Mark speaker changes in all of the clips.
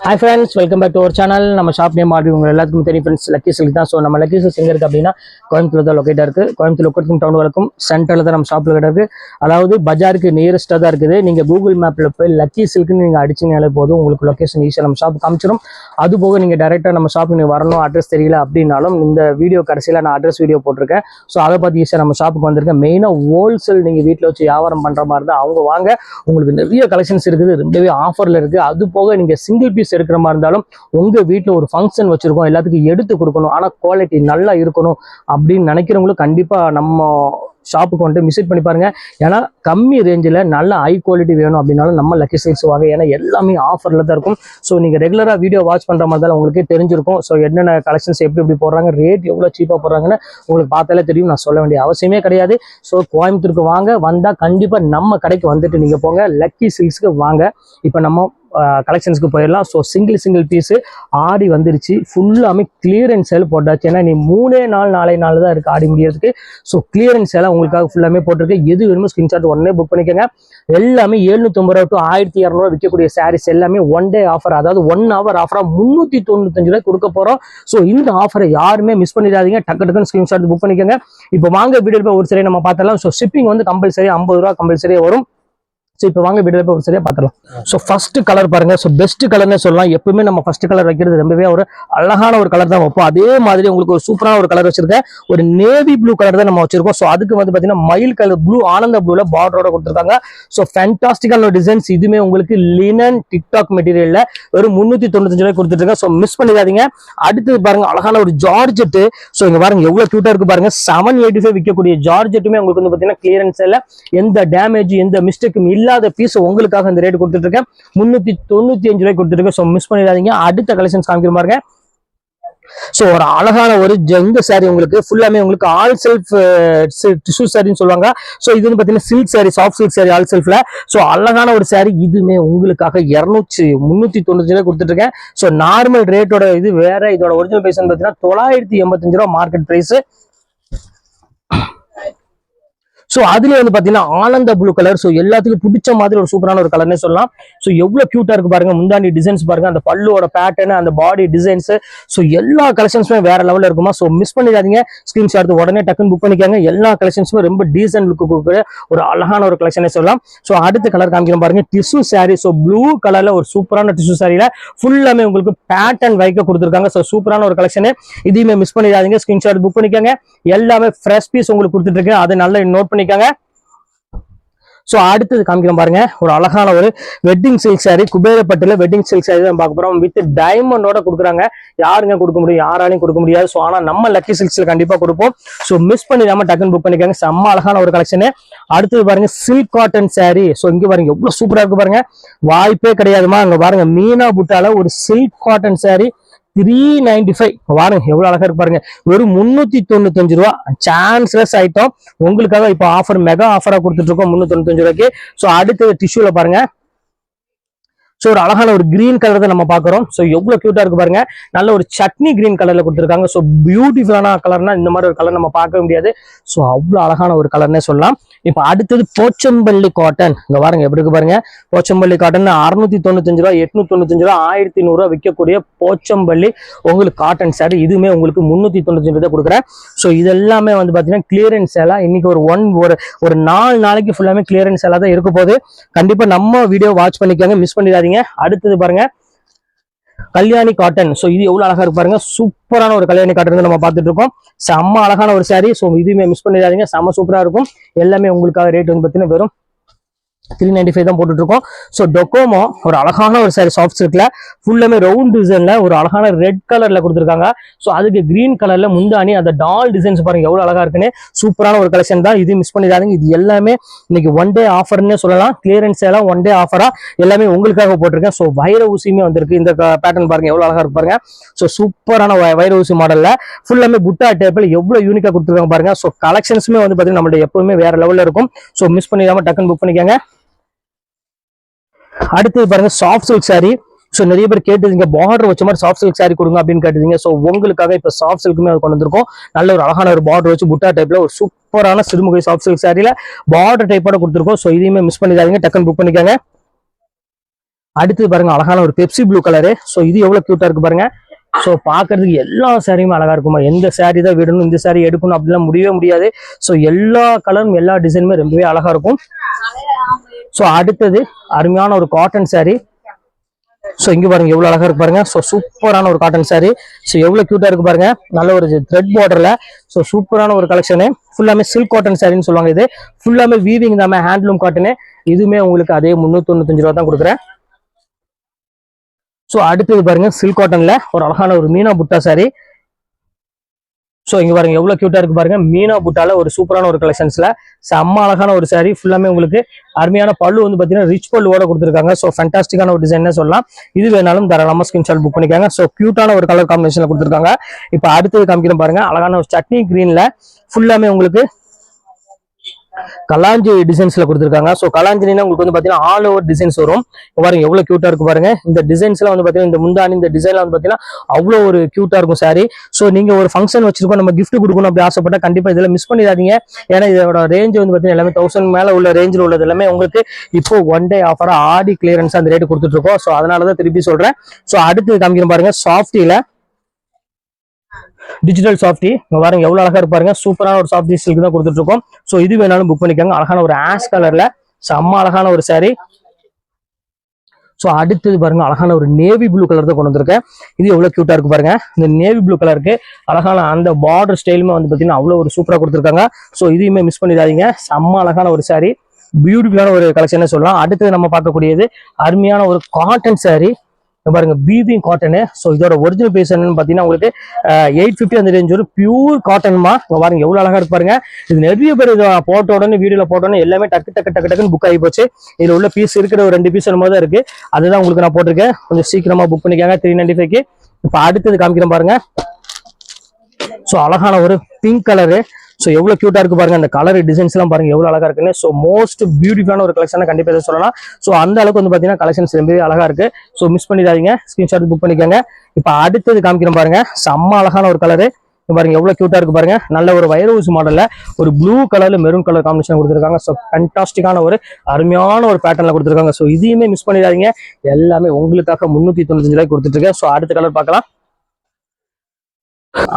Speaker 1: Hi friends, welcome back to our channel. நம்ம shop name order உங்க எல்லாத்துக்கும் தெரியும் ஃப்ரெண்ட்ஸ், லக்கி சில்க் தான். ஸோ நம்ம லக்கி சில்க் எங்கே இருக்குது அப்படின்னா கோயம்புத்தூர் தான் லொக்கேட்டாக இருக்குது. கோயம்புத்தூர் லொக்கேட்டும் டவுனுக்கும் சென்டரில் தான் நம்ம ஷாப்பில் கிடக்கு. அதாவது பஜாருக்கு நியரஸ்ட்டாக தான் இருக்குது. நீங்கள் கூகுள் மேப்பில் போய் லக்கி சில்க்னு நீங்கள் அடிச்சிங்கனாலே போதும், உங்களுக்கு லொக்கேஷன் ஈஸியாக நம்ம ஷாப் காமிச்சிடும். அது போக நீங்கள் டேரெக்டாக நம்ம ஷாப்புக்கு நீங்கள் வரணும், அட்ரஸ் தெரியல அப்படின்னாலும் இந்த வீடியோ கடைசியில் நான் அட்ரஸ் வீடியோ போட்டிருக்கேன். ஸோ அதை பார்த்து ஈஸியாக நம்ம ஷாப்புக்கு வந்திருக்கேன். மெயினாக ஹோல்சேல் நீங்கள் வீட்டில் வச்சு வியாபாரம் பண்ணுற மாதிரி தான் அவங்க வாங்க. உங்களுக்கு நிறைய கலெக்ஷன்ஸ் இருக்குது, ரொம்பவே ஆஃபரில் இருக்குது. அது போக நீங்கள் சிங்கிள் பீஸ் எடுக்கிற மாதிரி இருந்தாலும் உங்க வீட்டில் ஒரு ஃபங்க்ஷன் வச்சிருக்கோம், எல்லாத்துக்கும் எடுத்து கொடுக்கணும், ஆனால் குவாலிட்டி நல்லா இருக்கணும் அப்படின்னு நினைக்கிறவங்களும் கண்டிப்பா நம்ம ஷாப்புக்கு வந்துட்டு விசிட் பண்ணி பாருங்க. ஏன்னா கம்மி ரேஞ்சில் நல்ல ஹை குவாலிட்டி வேணும் அப்படின்னாலும் நம்ம லக்கி சில்க்ஸ் வாங்க. ஏன்னா எல்லாமே ஆஃபரில் தான் இருக்கும். ஸோ நீங்கள் ரெகுலராக வீடியோ வாட்ச் பண்ணுற மாதிரி தான் உங்களுக்கே தெரிஞ்சிருக்கும். ஸோ என்னென்ன கலெக்ஷன்ஸ் எப்படி போடுறாங்க, ரேட் எவ்வளோ சீப்பாக போடுறாங்கன்னு உங்களுக்கு பார்த்தாலே தெரியும். நான் சொல்ல வேண்டிய அவசியமே கிடையாது. ஸோ கோயம்புத்தூருக்கு வாங்க, வந்தால் கண்டிப்பாக நம்ம கடைக்கு வந்துட்டு நீங்கள் போங்க, லக்கி சில்க்ஸ்க்கு வாங்க. இப்போ நம்ம கலெக்ஷன்ஸ்க்கு போயிடலாம். ஸோ சிங்கிள் பீஸு ஆடி வந்துருச்சு, ஃபுல்லாமே கிளியரன்ஸ் சேல் போட்டாச்சு. ஏன்னா நீ 3 நாள் 4 நாள் தான் இருக்குது ஆடி முடியறதுக்கு. ஸோ கிளியரன்ஸ் சேலை உங்களுக்காக ஃபுல்லாமே போட்டிருக்கு. எது வேணுமோ ஸ்கிரீன்ஷாட் உடனே புக் பண்ணிக்கோங்க. எல்லாமே 750 ரூபா டு 1200 விற்கக்கூடிய சாரீஸ் எல்லாமே ஒன் டே ஆஃபர், அதாவது 1 hour ஆஃபராக 395 ரூபாய் கொடுக்க போகிறோம். ஸோ இந்த ஆஃபரை யாருமே மிஸ் பண்ணிடாதீங்க. டக்குன்னு ஸ்கிரீன்ஷாட் புக் பண்ணிக்கோங்க. இப்போ வாங்க வீடியோ போய் ஒரு சரியாக நம்ம பார்த்தலாம். ஸோ ஷிப்பிங் வந்து கம்பல்சரி 50 ரூபா கம்பல்சரியாக வரும். ஸோ இப்போ வாங்க வீடியோ போய் ஒரு சரியாக பார்த்துலாம். ஸோ ஃபர்ஸ்ட் கலர் பாருங்க. ஸோ பெஸ்ட் கலர்னே சொல்லலாம். எப்பவுமே நம்ம ஃபர்ஸ்ட் கலர் வைக்கிறது ரொம்பவே ஒரு அழகான ஒரு கலர் தான் வைப்போம். அதே மாதிரி உங்களுக்கு ஒரு சூப்பரான ஒரு கலர் வச்சிருக்கேன். ஒரு நேவி ப்ளூ கலர் தான் நம்ம வச்சிருக்கோம். ஸோ அதுக்கு வந்து பார்த்தீங்கன்னா மயில் கலர் ப்ளூ, ஆனந்த ப்ளூல பார்டரோட கொடுத்துருக்காங்க. ஸோ ஃபேண்டாஸ்டிக்கான டிசைன்ஸ். இதுவுமே உங்களுக்கு லினன் டிக்டாக் மெட்டீரியல்ல வெறும் 395 ரூபாய் கொடுத்துருக்காங்க. ஸோ மிஸ் பண்ணிடாதீங்க. அடுத்தது பாருங்க அழகான ஒரு ஜார்ஜெட். ஸோ இங்க பாருங்க எவ்வளவு கியூட்டா இருக்கு பாருங்க. 785 விற்கக்கூடிய ஜார்ஜெட்டுமே உங்களுக்கு வந்து பார்த்தீங்கன்னா கிளியரன்ஸ் இல்ல, எந்த டேமேஜ் எந்த மிஸ்டேக்கும் இல்லாத பீஸ் உங்களுக்காக இந்த ரேட் கொடுத்துட்டு இருக்கேன். 395 ரூபாய் கொடுத்துருக்கேன். ஸோ மிஸ் பண்ணிடாதீங்க. அடுத்த கலெக்ஷன்ஸ் காமிக்கிற பாருங்க. ஸோ ஒரு அழகான ஒரு ஜங்கு சாரி, உங்களுக்கு ஃபுல்லாமே உங்களுக்கு ஆல் செல்ஃப் டிஷ்யூ சாரின்னு சொல்லுவாங்க. ஸோ இது வந்து பார்த்தீங்கன்னா silk sari, soft silk sari all செல்ஃப்ல. ஸோ அழகான ஒரு சாரி. இதுவுமே உங்களுக்காக 395 ரூபாய் கொடுத்துட்டு இருக்கேன். ஸோ நார்மல் ரேட்டோட இது வேற, இதோட ஒரிஜினல் பிரைஸ் பார்த்தீங்கன்னா 985 ரூபாய் மார்க்கெட் பிரைஸ். ஸோ அதுல வந்து பாத்தீங்கன்னா ஆனந்த ப்ளூ கலர். ஸோ எல்லாத்துக்கும் பிடிச்ச மாதிரி ஒரு சூப்பரான ஒரு கலர்னே சொல்லலாம். ஸோ எவ்வளவு கியூட்டா இருக்கு பாருங்க. முந்தாண்டி டிசைன்ஸ் பாருங்க, அந்த பல்லுவோட பேட்டர்ன், அந்த பாடி டிசைன்ஸ். ஸோ எல்லா கலெக்ஷன்ஸுமே வேற லெவலில் இருக்குமா. ஸோ மிஸ் பண்ணிடாதீங்க. ஸ்கிரீன்ஷாட் உடனே டக்குன்னு புக் பண்ணிக்காங்க. எல்லா கலெக்ஷன்ஸுமே ரொம்ப டீசென்ட் லுக்கு கொடுக்குற ஒரு அழகான ஒரு கலெக்ஷனே சொல்லலாம். ஸோ அடுத்த கலர் காமிக்கிறோம் பாருங்க, டிஷ்யூ சாரி. ஸோ ப்ளூ கலர்ல ஒரு சூப்பரான டிஷ்யூ சாரியில ஃபுல்லாமே உங்களுக்கு பேட்டர்ன் வைக்க கொடுத்துருக்காங்க. ஸோ சூப்பரான ஒரு கலெக்ஷன். இதையுமே மிஸ் பண்ணிடாதீங்க. ஸ்கிரீன்ஷாட் புக் பண்ணிக்காங்க. எல்லாமே ஃப்ரெஷ் பீஸ் உங்களுக்கு கொடுத்துட்டு இருக்கேன், அதை நல்லா நோட் பண்ணிக்காங்க. சோ அடுத்தது காமிக்கிறோம் பாருங்க, ஒரு அழகான ஒரு வெட்டிங் சில்க் சாரி, குபேரப்பட்டுல வெட்டிங் சில்க் சாரி தான் பார்க்க போறோம். வித் டைமண்டோட கொடுக்குறாங்க. யாருங்க கொடுக்க முடியும், யாராலையும் கொடுக்க முடியாது. ஸோ ஆனா நம்ம லக்கி சில்க்ஸ்ல கண்டிப்பா கொடுப்போம். ஸோ மிஸ் பண்ணிடாம டக்குன்னு புக் பண்ணிக்காங்க. செம்ம அழகான ஒரு கலெக்ஷன். அடுத்தது பாருங்க சில்க் காட்டன் சாரி. ஸோ இங்க பாருங்க எவ்வளவு சூப்பரா இருக்கு பாருங்க, வாய்ப்பே கிடையாதுமா. அங்க பாருங்க மீனா புட்டால ஒரு சில்க் காட்டன் சாரி 395. பாருங்க எவ்வளவு அழகா இருக்கு பாருங்க. வெறும் 395 ரூபா சான்ஸ்லெஸ் ஐட்டம் உங்களுக்காக இப்ப ஆஃபர், மெகா ஆஃபரா கொடுத்துட்டு இருக்கோம் 395 ரூபாய்க்கு. சோ அடுத்தது டிஷ்யூல பாருங்க. ஸோ ஒரு அழகான ஒரு கிரீன் கலர் தான் நம்ம பாக்குறோம். ஸோ எவ்வளவு கியூட்டா இருக்கு பாருங்க. நல்ல ஒரு சட்னி கிரீன் கலர்ல கொடுத்துருக்காங்க. ஸோ பியூட்டிஃபுல்லான கலர்னா இந்த மாதிரி ஒரு கலர் நம்ம பார்க்க முடியாது. ஸோ அவ்வளவு அழகான ஒரு கலர்னே சொல்லலாம். இப்போ அடுத்தது போச்சம்பள்ளி காட்டன். இங்க பாருங்க எப்படி இருக்கு பாருங்க. போச்சம்பள்ளி காட்டன் 695 ரூபா, 895 ரூபா, 1100 ரூபா விற்கக்கூடிய போச்சம்பள்ளி உங்களுக்கு காட்டன் சாரி. இதுவுமே உங்களுக்கு 395 ரூபாய் கொடுக்குறேன். ஸோ இது எல்லாமே வந்து பாத்தீங்கன்னா கிளியரன்ஸ் சேலா. இன்னைக்கு ஒரு 4 நாளைக்கு ஃபுல்லாமே கிளியரன்ஸ் சேலா தான் இருக்க போகுது. கண்டிப்பா நம்ம வீடியோ வாட்ச் பண்ணிக்கோங்க, மிஸ் பண்ணிடாதீங்க. அடுத்தது பாருங்க கல்யாணி காட்டன். சோ இது எவ்வளவு அழகா இருக்கு பாருங்க. சூப்பரான ஒரு கல்யாணி காட்டன் நம்ம பார்த்துட்டு இருக்கோம். செம்ம அழகான ஒரு சாரி. சோ இதுவுமே மிஸ் பண்ணிடாதீங்க, செம்ம சூப்பரா இருக்கும். எல்லாமே உங்களுக்காக ரேட் வந்து பார்த்தீங்கன்னா வெறும் 395 தான் போட்டுட்டு இருக்கோம். ஸோ டொக்கோமோ ஒரு அழகான ஒரு சாரி, சாஃப்ட் சில்க்ல ஃபுல்லாமே ரவுண்ட் டிசைன்ல ஒரு அழகான ரெட் கலர்ல கொடுத்துருக்காங்க. ஸோ அதுக்கு கிரீன் கலர்ல முந்தானி, அந்த டால் டிசைன்ஸ் பாருங்க எவ்வளவு அழகா இருக்குன்னு. சூப்பரான ஒரு கலெக்ஷன் தான் இது, மிஸ் பண்ணிடாதீங்க. இது எல்லாமே இன்னைக்கு ஒன் டே ஆஃபர்னே சொல்லலாம். கிளியரன்ஸ் எல்லாம் ஒன் டே ஆஃபரா எல்லாமே உங்களுக்காக போட்டிருக்கேன். ஸோ வைர ஊசியுமே வந்திருக்கு. இந்த பேட்டர்ன் பாருங்க எவ்வளவு அழகா இருக்கு பாருங்க. ஸோ சூப்பரான வைர ஊசி மாடல்ல ஃபுல்லாமே புட்டா டேப்ல எவ்வளவு யூனிக்கா கொடுத்துருக்காங்க பாருங்க. ஸோ கலெக்ஷன்ஸுமே வந்து பாத்தீங்கன்னா நம்மளுடைய எப்பவுமே வேற லெவல்ல இருக்கும். ஸோ மிஸ் பண்ணிடாம டக்குன்னு புக் பண்ணிக்கோங்க. அடுத்தது பாருங்க சாஃப்ட் சில்க் சாரி. ஸோ நிறைய பேர் கேட்டுங்க பார்டர் வச்ச மாதிரி சாஃப்ட் சில்க் சாரி கொடுங்க அப்படின்னு கேட்டுங்க. ஸோ உங்களுக்காக இப்போ சாஃப்ட் சில்க்குமே கொண்டு வந்திருக்கோம். நல்ல ஒரு அழகான ஒரு பார்டர் வச்சு புட்டா டைப்ல ஒரு சூப்பரான சிறுமுகை சாஃப்ட் சில்க் சாரியில பார்டர் டைப்போட கொடுத்துருக்கோம். ஸோ இதையுமே மிஸ் பண்ணிடாதீங்க, டக்குன்னு புக் பண்ணிக்கோங்க. அடுத்து பாருங்க அழகான ஒரு பெப்சி ப்ளூ கலரு. ஸோ இது எவ்வளவு கியூட்டா இருக்கு பாருங்க. ஸோ பாக்குறதுக்கு எல்லா சாரியுமே அழகா இருக்குமா. எந்த சாரி தான் விடணும் இந்த சாரி எடுக்கணும் அப்படிலாம் முடியவே முடியாது. ஸோ எல்லா கலரும் எல்லா டிசைனுமே ரொம்பவே அழகா இருக்கும். ஸோ அடுத்தது அருமையான ஒரு காட்டன் சாரி. ஸோ இங்க பாருங்க எவ்வளவு அழகா இருக்கு பாருங்க. ஸோ சூப்பரான ஒரு காட்டன் சாரி. ஸோ எவ்வளவு கியூட்டா இருக்கு பாருங்க. நல்ல ஒரு த்ரெட் பார்டர்ல. ஸோ சூப்பரான ஒரு கலெக்ஷனு. ஃபுல்லாமே சில்க் காட்டன் சாரின்னு சொல்லுவாங்க. இது ஃபுல்லாமே வீவிங் தான், ஹேண்ட்லூம் காட்டனு. இதுவுமே உங்களுக்கு அதே 395 ரூபா தான் கொடுக்குறேன். ஸோ அடுத்தது பாருங்க சில்க் காட்டன்ல ஒரு அழகான ஒரு மீனா புட்டா சாரி. ஸோ இங்க பாருங்க எவ்வளவு கியூட்டா இருக்கு பாருங்க. மீனா புட்டால ஒரு சூப்பரான ஒரு கலெக்ஷன்ஸ்ல செம்ம அழகான ஒரு சாரி. ஃபுல்லாமே உங்களுக்கு அருமையான பல்லு வந்து பாத்தீங்கன்னா ரிச் பல்லுவோட கொடுத்துருக்காங்க. ஸோ ஃபேண்டாஸ்டிக்கான ஒரு டிசைன் சொல்லலாம். இது வேணாலும் தாராளமா ஸ்கிரீன்ஷாட் புக் பண்ணிக்காங்க. ஸோ கியூட்டான ஒரு கலர் காம்பினேஷன்ல கொடுத்துருக்காங்க. இப்போ அடுத்தது காமிக்கிறேன் பாருங்க. அழகான ஒரு சட்னி கிரீன்ல ஃபுல்லாமே உங்களுக்கு கலாஞ்சி டிசைன்ஸ்ல கொடுத்துருக்காங்க. ஸோ கலாஞ்சினா உங்களுக்கு வந்து பாத்தீங்கன்னா ஆல் ஓவர் டிசைன்ஸ் வரும். பாருங்க எவ்வளவு கியூட்டா இருக்கு பாருங்க. இந்த டிசைன்ஸ் எல்லாம் வந்து பாத்தீங்கன்னா இந்த முந்தானி இந்த டிசைன்ல வந்து பாத்தீங்கன்னா அவ்வளவு ஒரு கியூட்டா இருக்கும் சாரி. ஸோ நீங்க ஒரு ஃபங்க்ஷன் வச்சிருக்கோம், நம்ம கிஃப்ட் கொடுக்கணும் அப்படி ஆசைப்பட்டா கண்டிப்பா இதெல்லாம் மிஸ் பண்ணிடாதீங்க. ஏன்னா இதோட ரேஞ்ச் வந்து பாத்தீங்கன்னா எல்லாமே 1000 மேல உள்ள ரேஞ்சில் உள்ளது எல்லாமே உங்களுக்கு இப்போ ஒன் டே ஆஃபரா ஆடி கிளியரன்ஸ் அந்த ரேட் கொடுத்துட்டு இருக்கோம். ஸோ அதனாலதான் திருப்பி சொல்றேன். ஸோ அடுத்து காமிக்கிறேன் பாருங்க சாஃப்டில டிஜிட்டல் சாஃப்டி. பாருங்க எவ்வளவு அழகா இருப்பாருங்க. சூப்பரான ஒரு சாஃப்டி சில்க் தான் கொடுத்துட்டு இருக்கோம். ஸோ இது வேணாலும் புக் பண்ணிக்கோங்க. அழகான ஒரு ஆஷ் கலர்ல செம்ம அழகான ஒரு சாரி. ஸோ அடுத்தது பாருங்க அழகான ஒரு நேவி ப்ளூ கலர் தான் கொண்டு வந்திருக்கேன். இது எவ்வளவு கியூட்டா இருக்கு பாருங்க. இந்த நேவி ப்ளூ கலருக்கு அழகான அந்த பார்டர் ஸ்டைலுமே வந்து பாத்தீங்கன்னா அவ்வளவு ஒரு சூப்பரா கொடுத்துருக்காங்க. ஸோ இதையுமே மிஸ் பண்ணிடாதீங்க. செம்ம அழகான ஒரு சாரி, பியூட்டிஃபுல்லான ஒரு கலெக்ஷன் சொல்லலாம். அடுத்தது நம்ம பார்க்கக்கூடியது அருமையான ஒரு காட்டன் சாரி. பாருங்க வீவிங் காட்டனு. ஸோ இதோட ஒரிஜினல் பேஸ் என்னன்னு பாத்தீங்கன்னா உங்களுக்கு 850 அந்த ரேஞ்ச் ஒரு பியூர் காட்டன்மா. பாருங்க எவ்வளவு அழகா இருக்கு பாருங்க. இது நிறைய பேர் போட்ட உடனே வீடியோல போட்ட உடனே எல்லாமே டக்கு டக்கு டக்கு டக்குன்னு புக் ஆகி போச்சு. இதுல உள்ள பீஸ் இருக்கிற ஒரு 2 பீஸ் என்னமோ தான் இருக்கு. அதுதான் உங்களுக்கு நான் போட்டிருக்கேன். கொஞ்சம் சீக்கிரமா புக் பண்ணிக்காங்க 395க்கு. இப்ப அடுத்தது காமிக்கிறேன் பாருங்க. ஸோ அழகான ஒரு பிங்க் கலரு. ஸோ எவ்வளவு கியூட்டா இருக்கு பாருங்க. அந்த கலர் டிசைன்ஸ் எல்லாம் பாருங்க எவ்வளவு அழகா இருக்குன்னு. ஸோ மோஸ்ட் பியூட்டிஃபுல்லான ஒரு கலெக்ஷன் கண்டிப்பா இதை சொல்லலாம். ஸோ அந்த அளவுக்கு வந்து பாத்தீங்கன்னா கலெக்ஷன்ஸ் ரொம்பவே அழகா இருக்கு. ஸோ மிஸ் பண்ணிடாதீங்க, ஸ்கிரீன்ஷாட் புக் பண்ணிக்கோங்க. இப்ப அடுத்தது காமிக்கிறேன் பாருங்க. செம்ம அழகான ஒரு கலரு. பாருங்க எவ்வளவு கியூட்டா இருக்கு பாருங்க. நல்ல ஒரு வைரவுஸ் மாடல்ல ஒரு ப்ளூ கலர்ல மெரூன் கலர் காம்பினேஷன் கொடுத்துருக்காங்க. ஸோ ஃபேண்டாஸ்டிக்கான ஒரு அருமையான ஒரு பேட்டர்ல கொடுத்துருக்காங்க. ஸோ இதையுமே மிஸ் பண்ணிடாதீங்க. எல்லாமே உங்களுக்காக 395 ரூபாய்க்கு கொடுத்துட்டு இருக்கேன். ஸோ அடுத்த கலர் பார்க்கலாம்.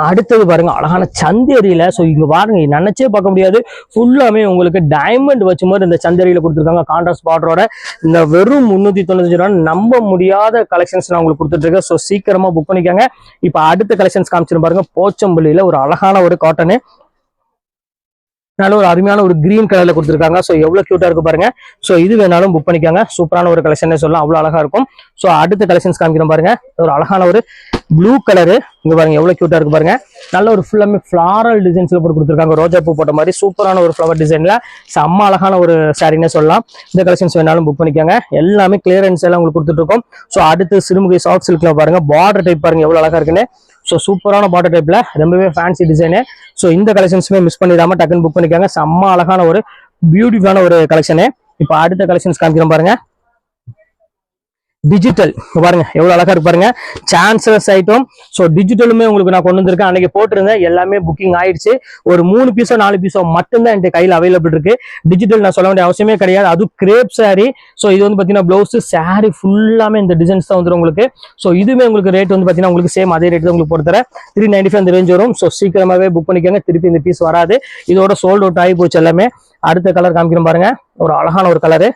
Speaker 1: அடுத்தது பாருங்க அழகான சந்தேரியில. சோ இங்க பாருங்க நினைச்சே பார்க்க முடியாது. ஃபுல்லாமே உங்களுக்கு டைமண்ட் வச்ச மாதிரி இந்த சந்தேரியில கொடுத்துருக்காங்க. கான்ட்ராஸ்ட் பார்டரோட இந்த வெறும் 395 ரூபா நம்ப முடியாத கலெக்ஷன்ஸ் நான் உங்களுக்கு கொடுத்துட்டு இருக்கேன். ஸோ சீக்கிரமா புக் பண்ணிக்கோங்க. இப்ப அடுத்த கலெக்ஷன்ஸ் காமிச்சிரு பாருங்க. போச்சம்பள்ளியில ஒரு அழகான ஒரு காட்டனு, நல்ல ஒரு அருமையான ஒரு கிரீன் கலர்ல கொடுத்துருக்காங்க. ஸோ எவ்வளவு கியூட்டா இருக்கு பாருங்க. ஸோ இது வேணாலும் புக் பண்ணிக்கோங்க. சூப்பரான ஒரு கலெக்ஷன் சொல்லலாம், அவ்வளவு அழகா இருக்கும். ஸோ அடுத்த கலெக்ஷன்ஸ் காமிக்கிறோம் பாருங்க. ஒரு அழகான ஒரு ப்ளூ கலரு. இங்க பாருங்க எவ்வளவு கியூட்டா இருக்கு பாருங்க. நல்ல ஒரு ஃபுல்லாமே ஃபிளாரல் டிசைன்ஸ்ல போட்டு கொடுத்துருக்காங்க. ரோஜா பூ போட்ட மாதிரி சூப்பரான ஒரு ஃபிளவர் டிசைன்ல செம்ம அழகான ஒரு சாரின்னு சொல்லலாம். இந்த கலெக்ஷன்ஸ் வேணாலும் புக் பண்ணிக்கோங்க. எல்லாமே கிளியரன்ஸ் எல்லாம் உங்களுக்கு கொடுத்துட்டு இருக்கோம். ஸோ அடுத்து சிறுமுகை சாஃப்ட் சில்க்ல பாருங்க. பார்டர் டைப் பாருங்க எவ்வளவு அழகா இருக்குன்னு. ஸோ சூப்பரான பார்டர் டைப்ல ரொம்பவே ஃபேன்சி டிசைனு. ஸோ இந்த கலெக்ஷன்ஸுமே மிஸ் பண்ணிடாம டக்குன்னு புக் பண்ணிக்காங்க. செம்ம அழகான ஒரு பியூட்டிஃபுல்லான ஒரு கலெக்ஷனு. இப்போ அடுத்த கலெக்ஷன்ஸ் காமிக்கிறோம் பாருங்க. டிஜிட்டல் பாருங்க எவ்வளவு அழகா இருக்கு பாருங்க. சான்சலஸ் ஐட்டம். ஸோ டிஜிட்டலுமே உங்களுக்கு நான் கொண்டு வந்திருக்கேன். அன்னைக்கு போட்டிருந்தேன், எல்லாமே புக்கிங் ஆயிடுச்சு. ஒரு 3 பீஸோ 4 பீஸோ மட்டும்தான் என் கையில் அவைலபிள் இருக்கு. டிஜிட்டல் நான் சொல்ல வேண்டிய அவசியமே கிடையாது. அது கிரேப் சாரி. ஸோ இது வந்து பாத்தீங்கன்னா பிளவுஸ் சாரி ஃபுல்லாமே இந்த டிசைன்ஸ் தான் வந்துடும் உங்களுக்கு. ஸோ இதுவுமே உங்களுக்கு ரேட் வந்து பாத்தீங்கன்னா உங்களுக்கு சேம் அதே ரேட் தான் உங்களுக்கு போட்டு தரேன். 395 அந்த ரேஞ்ச் வரும். ஸோ சீக்கிரமாவே புக் பண்ணிக்கோங்க. திருப்பி இந்த பீஸ் வராது. இதோட சோல்ட் அவுட் ஆகி போச்சு எல்லாமே. அடுத்த கலர் காமிக்கிறோம் பாருங்க. ஒரு அழகான ஒரு கலரு,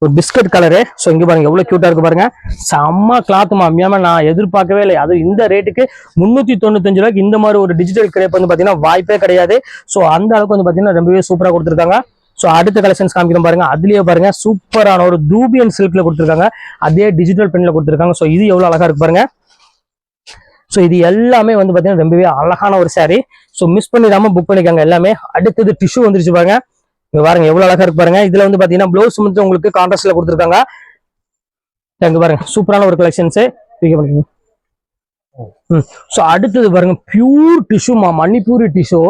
Speaker 1: ஒரு பிஸ்கட் கலரு. ஸோ இங்க பாருங்க எவ்வளவு கியூட்டா இருக்கு பாருங்க. செம்ம கிளாத் மாமியாம நான் எதிர்பார்க்கவே இல்லை. அது இந்த ரேட்டுக்கு 395 ரூபாய்க்கு இந்த மாதிரி ஒரு டிஜிட்டல் கிரேப் வந்து பாத்தீங்கன்னா வாய்ப்பே கிடையாது. ஸோ அந்த அளவுக்கு வந்து பாத்தீங்கன்னா ரொம்பவே சூப்பரா கொடுத்துருக்காங்க. ஸோ அடுத்த கலெக்ஷன்ஸ் காமிக்கிறோம் பாருங்க. அதுலயே பாருங்க சூப்பரான ஒரு தூபியன் சில்க்ல கொடுத்துருக்காங்க. அதே டிஜிட்டல் பென்ல கொடுத்துருக்காங்க. ஸோ இது எவ்வளவு அழகா இருக்கு பாருங்க. ஸோ இது எல்லாமே வந்து பாத்தீங்கன்னா ரொம்பவே அழகான ஒரு சாரி. ஸோ மிஸ் பண்ணிடாம புக் பண்ணிக்கோங்க எல்லாமே. அடுத்தது டிஷ்யூ வந்துருச்சு பாருங்க. இங்க பாருங்க எவ்வளவு அழகா இருக்கு பாருங்க. இதுல வந்து பாத்தீங்கன்னா பிளவுஸ் மட்டும் உங்களுக்கு கான்ட்ராஸ்ட்ல கொடுத்துருக்காங்க. இங்க பாருங்க சூப்பரான ஒரு கலெக்ஷன்ஸ். ஸோ அடுத்தது பாருங்க பியூர் டிஷ்யூமா, மணிப்பூரி டிஷ்யூ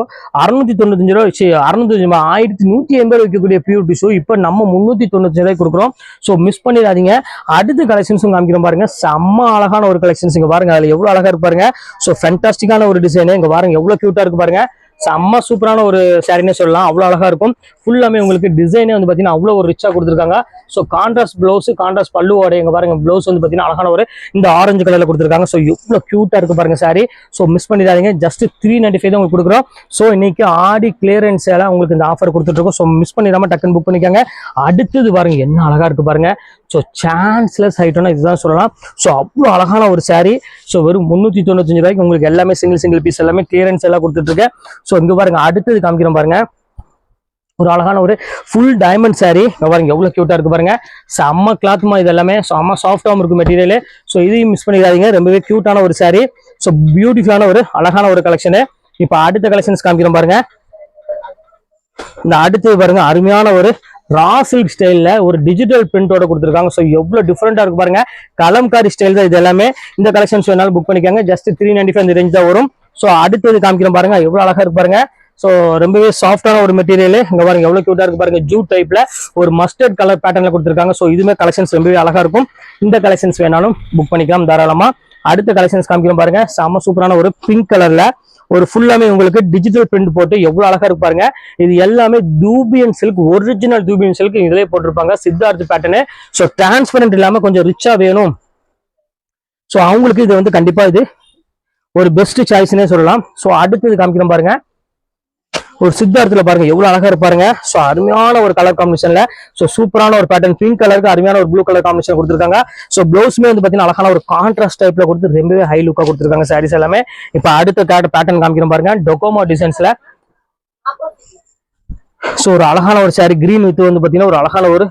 Speaker 1: 695 ரூபாய், 1180 வைக்கக்கூடிய பியூர் டிஷ்யூ இப்போ நம்ம 395 ரூபாய் கொடுக்குறோம். ஸோ மிஸ் பண்ணிடாதீங்க. அடுத்த கலெக்ஷன்ஸும் காமிக்கிறோம் பாருங்க. செம்ம அழகான ஒரு கலெக்ஷன்ஸ். இங்க பாருங்க அதுல எவ்வளவு அழகா இருக்கு பாருங்க. ஸோ ஃபேண்டாஸ்டிக்கான ஒரு டிசைன். இங்க பாருங்க எவ்வளவு கியூட்டா இருக்கு பாருங்க. செம்ம சூப்பரான ஒரு சாரினே சொல்லலாம். அவ்வளோ அழகா இருக்கும். ஃபுல்லாமே உங்களுக்கு டிசைனே வந்து பார்த்தீங்கன்னா அவ்வளோ ஒரு ரிச்சா கொடுத்துருக்காங்க. ஸோ கான்ட்ராஸ்ட் பிளவுஸ், கான்ட்ராஸ்ட் பல்லுவோட எங்க பாருங்க பிளவுஸ் வந்து பார்த்தீங்கன்னா அழகான ஒரு இந்த ஆரஞ்சு கலர்ல கொடுத்துருக்காங்க. ஸோ எவ்வளோ கியூட்டா இருக்கு பாருங்க சாரி. ஸோ மிஸ் பண்ணிடாதீங்க. ஜஸ்ட் 395 தான் உங்களுக்கு கொடுக்குறோம். ஸோ இன்னைக்கு ஆடி கிளியரன்ஸ் எல்லாம் உங்களுக்கு இந்த ஆஃபர் கொடுத்துட்டு இருக்கோம். ஸோ மிஸ் பண்ணிடாம டக்குன்னு புக் பண்ணிக்கோங்க. அடுத்தது பாருங்க என்ன அழகா இருக்கு பாருங்க. ஸோ சான்ஸ்லெஸ் ஐட்டம்னா இதுதான் சொல்லலாம். ஸோ அவ்வளோ அழகான ஒரு சாரி. ஸோ வெறும் 395 ரூபாய்க்கு உங்களுக்கு எல்லாமே சிங்கிள் பீஸ் எல்லாமே கிளியரன்ஸ் எல்லாம் கொடுத்துட்டு இருக்கேன். ஸோ இங்க பாருங்க அடுத்தது காமிக்கிறோம் பாருங்க. ஒரு அழகான ஒரு ஃபுல் டைமண்ட் சாரி பாருங்க எவ்வளவு கியூட்டா இருக்கு பாருங்க. செம்ம கிளாத்மா இது எல்லாமே. செம்ம சாஃப்டாகவும் இருக்கு மெட்டீரியல். ஸோ இதையும் மிஸ் பண்ணிடாதீங்க. ரொம்பவே கியூட்டான ஒரு சாரி. ஸோ பியூட்டிஃபுல்லான ஒரு அழகான ஒரு கலெக்ஷனு. இப்போ அடுத்த கலெக்ஷன்ஸ் காமிக்கிறோம் பாருங்க. இந்த அடுத்து பாருங்க அருமையான ஒரு ரா சில்க் ஸ்டைல்ல ஒரு டிஜிட்டல் பிரிண்டோட கொடுத்துருக்காங்க. ஸோ எவ்வளவு டிஃப்ரெண்டா இருக்கு பாருங்க. கலம்காரி ஸ்டைல் தான் இது எல்லாமே. இந்த கலெக்ஷன்ஸ் வேணாலும் புக் பண்ணிக்கோங்க. ஜஸ்ட் 395 இந்த ரேஞ்ச் தான் வரும். ஸோ அடுத்தது காமிக்கிறோம் பாருங்க எவ்வளவு அழகா இருக்கு பாருங்க. ஸோ ரொம்பவே சாஃப்டான ஒரு மெட்டீரியல். இங்க பாருங்க எவ்வளவு கியூட்டா இருக்கு பாருங்க. ஜூட் டைப்ல ஒரு மஸ்டர்ட் கலர் பேட்டர்ல கொடுத்துருக்காங்க. ஸோ இதுமே கலெக்ஷன்ஸ் ரொம்பவே அழகா இருக்கும். இந்த கலெக்ஷன்ஸ் வேணாலும் புக் பண்ணிக்கலாம் தாராளமா. அடுத்த கலெக்ஷன்ஸ் காமிக்கிறோம் பாருங்க. செம்ம சூப்பரான ஒரு பிங்க் கலர்ல ஒரு ஃபுல்லாமே உங்களுக்கு டிஜிட்டல் பிரிண்ட் போட்டு எவ்வளவு அழகா இருக்கு பாருங்க. இது எல்லாமே dupion silk, original dupion silk இதுலயே போட்டிருப்பாங்க. சித்தார்த் பேட்டர்னு. ஸோ டிரான்ஸ்பரண்ட் இல்லாம கொஞ்சம் ரிச்சா வேணும். ஸோ அவங்களுக்கு இது வந்து கண்டிப்பா இது ஒரு பெஸ்ட் சாய்ஸ்னே சொல்லலாம். ஸோ அடுத்தது காமிக்கிறோம் பாருங்க. ஒரு சித்தார்த்துல பாருங்க எவ்வளவு அழகா இருப்பாருங்க. ஸோ அருமையான ஒரு கலர் காம்பினேஷன்ல ஸோ சூப்பரான ஒரு பேட்டர்ன் பிங்க் கலருக்கு அருமையான ஒரு ப்ளூ கலர் காம்பினேஷன் கொடுத்துருக்காங்க. ஸோ பிளவுஸ்மே வந்து பாத்தீங்கன்னா அழகான ஒரு கான்ட்ராஸ்ட் டைப்ல கொடுத்து ரொம்பவே ஹை லுக்கா கொடுத்துருக்காங்க சாரீஸ் எல்லாமே. இப்போ அடுத்த பேட்டர்ன் காமிக்கிறோம் பாருங்க. டொகோமோ டிசைன்ஸ்ல ஸோ ஒரு அழகான ஒரு சாரி கிரீன் வித் வந்து பாத்தீங்கன்னா ஒரு அழகான ஒரு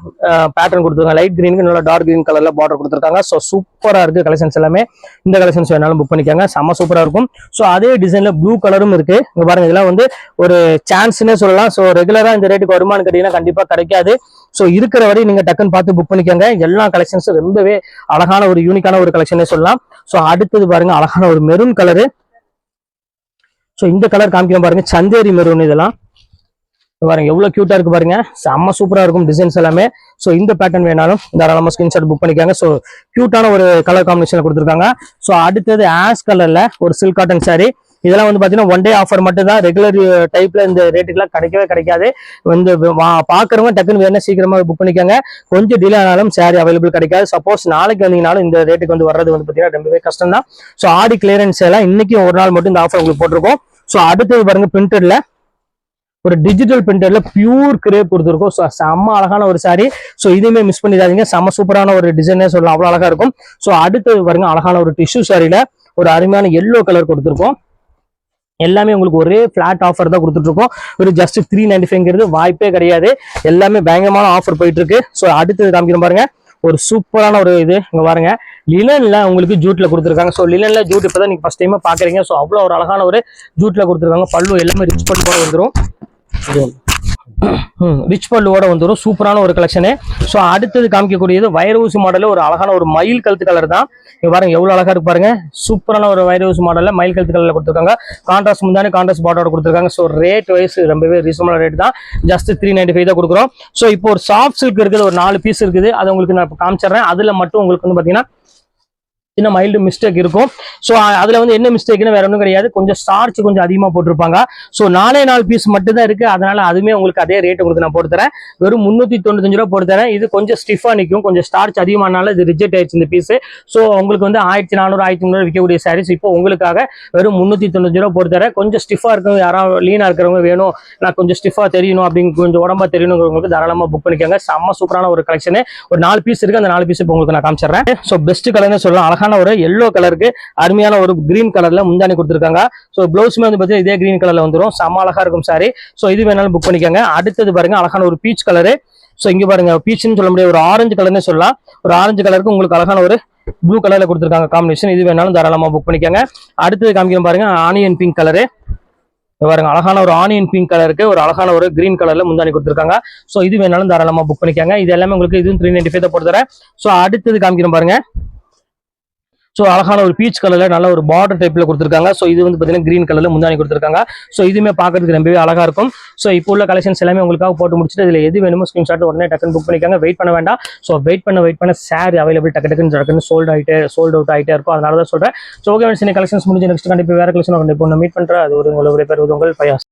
Speaker 1: பேட்டர்ன் கொடுத்துருக்காங்க. லைட் கிரீனுக்கு நல்லா டார்க் கிரீன் கலர்ல பார்டர் கொடுத்துருக்காங்க. ஸோ சூப்பரா இருக்கு கலெக்ஷன்ஸ் எல்லாமே. இந்த கலெக்ஷன்ஸ் வேணாலும் புக் பண்ணிக்கோங்க. செம்ம சூப்பரா இருக்கும். ஸோ அதே டிசைன்ல ப்ளூ கலரும் இருக்கு. இங்க பாருங்க இதெல்லாம் வந்து ஒரு சான்ஸ்னே சொல்லலாம். ஸோ ரெகுலரா இந்த ரேட்டுக்கு வருமானு கேட்டீங்கன்னா கண்டிப்பா கிடைக்காது. ஸோ இருக்கிற வரை நீங்க டக்குன்னு பார்த்து புக் பண்ணிக்கோங்க. எல்லா கலெக்ஷன்ஸும் ரொம்பவே அழகான ஒரு யூனிக்கான ஒரு கலெக்ஷனே சொல்லலாம். ஸோ அடுத்தது பாருங்க அழகான ஒரு மெரூன் கலரு. ஸோ இந்த கலர் காமிக்கிறோம் பாருங்க. சந்தேரி மெரூன். இதெல்லாம் பாருங்க எவ்வளவு கியூட்டா இருக்கு பாருங்க. செம்ம சூப்பரா இருக்கும் டிசைன்ஸ் எல்லாமே. ஸோ இந்த பேட்டர்ன் வேணாலும் தாராளமா ஸ்கிரீன்ஷாட் புக் பண்ணிக்காங்க. ஸோ கியூட்டான ஒரு கலர் காம்பினேஷன்ல கொடுத்துருக்காங்க. ஸோ அடுத்தது ஆஷ் கலர்ல ஒரு சில்க் காட்டன் சாரி. இதெல்லாம் வந்து பாத்தீங்கன்னா ஒன் டே ஆஃபர் மட்டும் தான். ரெகுலர் டைப்ல இந்த ரேட்டுக்குலாம் கிடைக்கவே கிடைக்காது. வந்து பாக்குறவங்க டக்குன்னு வேணா சீக்கிரமா புக் பண்ணிக்கோங்க. கொஞ்சம் டிலே ஆனாலும் சாரி அவைலபிள் கிடைக்காது. சப்போஸ் நாளைக்கு வந்தீங்கனாலும் இந்த ரேட்டுக்கு வந்து வர்றது வந்து பாத்தீங்கன்னா ரொம்பவே கஷ்டம் தான். ஸோ ஆடி கிளியரன்ஸ் எல்லாம் இன்னைக்கு ஒரு நாள் மட்டும் இந்த ஆஃபர் உங்களுக்கு போட்டிருக்கோம். ஸோ அடுத்தது பாருங்க பிரிண்டட்ல ஒரு டிஜிட்டல் பிரிண்டர்ல பியூர் கிரேப் கொடுத்துருக்கோம். செம்ம அழகான ஒரு சாரி. ஸோ இதுவுமே மிஸ் பண்ணிடாதீங்க. செம்ம சூப்பரான ஒரு டிசைனே சொல்லலாம். அவ்வளவு அழகா இருக்கும். ஸோ அடுத்தது பாருங்க அழகான ஒரு டிஷ்யூ சாரியில ஒரு அருமையான எல்லோ கலர் கொடுத்துருக்கோம். எல்லாமே உங்களுக்கு ஒரே பிளாட் ஆஃபர் தான் கொடுத்துட்டு இருக்கோம். ஒரு ஜஸ்ட் 395 வாய்ப்பே கிடையாது. எல்லாமே பயங்கரமான ஆஃபர் போயிட்டு இருக்கு. ஸோ அடுத்தது காமிக்கிறோம் பாருங்க. ஒரு சூப்பரான ஒரு இது இங்க பாருங்க. லினன்ல உங்களுக்கு ஜூட்ல கொடுத்துருக்காங்க. ஸோ லினன்ல ஜூட் இப்பதான் நீங்க ஃபர்ஸ்ட் டைமா பாக்குறீங்க. ஸோ அவ்வளவு ஒரு அழகான ஒரு ஜூட்ல கொடுத்துருக்காங்க. பல்லு எல்லாமே ரிச் பல்லு போல வந்துடும். ரிச் பல்லுவோட வந்துடும். சூப்பரான ஒரு கலெக்ஷனு. ஸோ அடுத்தது காமிக்கக்கூடியது வைரூசி மாடல். ஒரு அழகான ஒரு மயில் கழுத்து கலர் தான். இங்க பாருங்க எவ்வளவு அழகா இருக்கு பாருங்க. சூப்பரான ஒரு வைரூசி மாடல்ல மயில் கழுத்து கலர்ல கொடுத்துருக்காங்க. கான்ட்ராஸ்ட் முந்தானே கான்ட்ராஸ்ட் பார்டரோட கொடுத்துருக்காங்க. ஸோ ரேட் வைஸ் ரொம்பவே ரீசனபிள் ரேட் தான். ஜஸ்ட் 395 தான் கொடுக்குறோம். ஸோ இப்போ ஒரு சாஃப்ட் சில்க் இருக்குது. ஒரு 4 பீஸ் இருக்குது. அது உங்களுக்கு நான் காமிச்சிடுறேன். அதுல மட்டும் உங்களுக்கு வந்து பாத்தீங்கன்னா சின்ன மைல்டு மிஸ்டேக் இருக்கும். ஸோ அதுல வந்து என்ன மிஸ்டேக்னு வேற ஒன்றும் கிடையாது. கொஞ்சம் ஸ்டார்ச் கொஞ்சம் அதிகமா போட்டிருப்பாங்க. ஸோ 4 பீஸ் மட்டும் தான் இருக்கு. அதனால அதுமே உங்களுக்கு அதே ரேட் உங்களுக்கு நான் போட்டு தரேன். வெறும் 395 ரூபா போட்டு தரேன். இது கொஞ்சம் ஸ்டிஃபா நிற்கும். கொஞ்சம் ஸ்டார்ச் அதிகமானால இது ரிஜெக்ட் ஆயிடுச்சு இந்த பீஸ். ஸோ உங்களுக்கு வந்து 1400 1300 விற்கக்கூடிய சாரீஸ் இப்போ உங்களுக்காக வெறும் 395 ரூபா போட்டு தரேன். கொஞ்சம் ஸ்டிஃபா இருக்கும். யாராவது லீனா இருக்கிறவங்க வேணும், நான் கொஞ்சம் ஸ்டிஃபா தெரியணும் அப்படின்னு கொஞ்சம் உடம்பா தெரியணுங்கிறவங்களுக்கு தாராளமா புக் பண்ணிக்கோங்க. செம்ம சூப்பரான ஒரு கலெக்ஷன். ஒரு 4 பீஸ் இருக்கு. அந்த 4 பீஸ் இப்போ உங்களுக்கு நான் காமிச்சிடுறேன். ஸோ பெஸ்ட் கலர்னு சொல்லலாம். ஒரு எல்லோ கலருக்கு அருமையான ஒரு கிரீன் கலர்ல முந்தானி கொடுத்துருக்காங்க. ஸோ பிளவுஸ்மே வந்து பார்த்தீங்கன்னா இதே கிரீன் கலர்ல வந்துடும். செம்ம அழகா இருக்கும் சாரி. ஸோ இது வேணாலும் புக் பண்ணிக்கோங்க. அடுத்தது பாருங்க அழகான ஒரு பீச் கலரு. ஸோ இங்க பாருங்க பீச்னு சொல்ல முடியாது, ஒரு ஆரஞ்சு கலர்னு சொல்லலாம். ஒரு ஆரஞ்சு கலருக்கு உங்களுக்கு அழகான ஒரு ப்ளூ கலர்ல கொடுத்துருக்காங்க காம்பினேஷன். இது வேணாலும் தாராளமா புக் பண்ணிக்கோங்க. அடுத்தது காமிக்கிறோம் பாருங்க ஆனியன் பிங்க் கலரு. பாருங்க அழகான ஒரு ஆனியன் பிங்க் கலருக்கு ஒரு அழகான ஒரு கிரீன் கலர்ல முந்தானி கொடுத்துருக்காங்க. ஸோ இது வேணாலும் தாராளமா புக் பண்ணிக்கோங்க. இது எல்லாமே உங்களுக்கு இதுவும் 395 தான் போட்டு தரேன். ஸோ அடுத்தது காமிக்கிறோம் பாருங்க. ஸோ அழகான ஒரு பீச் கலர்ல நல்ல ஒரு பார்டர் டைப்ல கொடுத்துருக்காங்க. ஸோ இது வந்து பார்த்தீங்கன்னா கிரீன் கலர்ல முந்தானி கொடுத்துருக்காங்க. ஸோ இதுவுமே பார்க்கறதுக்கு ரொம்பவே அழகா இருக்கும். ஸோ இப்போ உள்ள கலெக்ஷன்ஸ் எல்லாமே உங்களுக்காக போட்டு முடிச்சுட்டு இதுல எது வேணுமோ ஸ்கிரீன்ஷாட் உடனே டக்குன்னு புக் பண்ணிக்காங்க. வெயிட் பண்ண வேண்டாம். ஸோ வெயிட் பண்ண சாரி அவைலபிள் டக்குன்னு சோல்ட் அவுட் ஆகிட்டே இருக்கும். அதனால தான் சொல்றேன். ஸோ ஓகே, கலெக்ஷன்ஸ் முடிஞ்சு நெக்ஸ்ட் கண்டிப்பாக வேற கலெக்ஷன் மீட் பண்றேன். அது ஒரு உங்களுடைய பேர் உங்கள் பயாஸ்.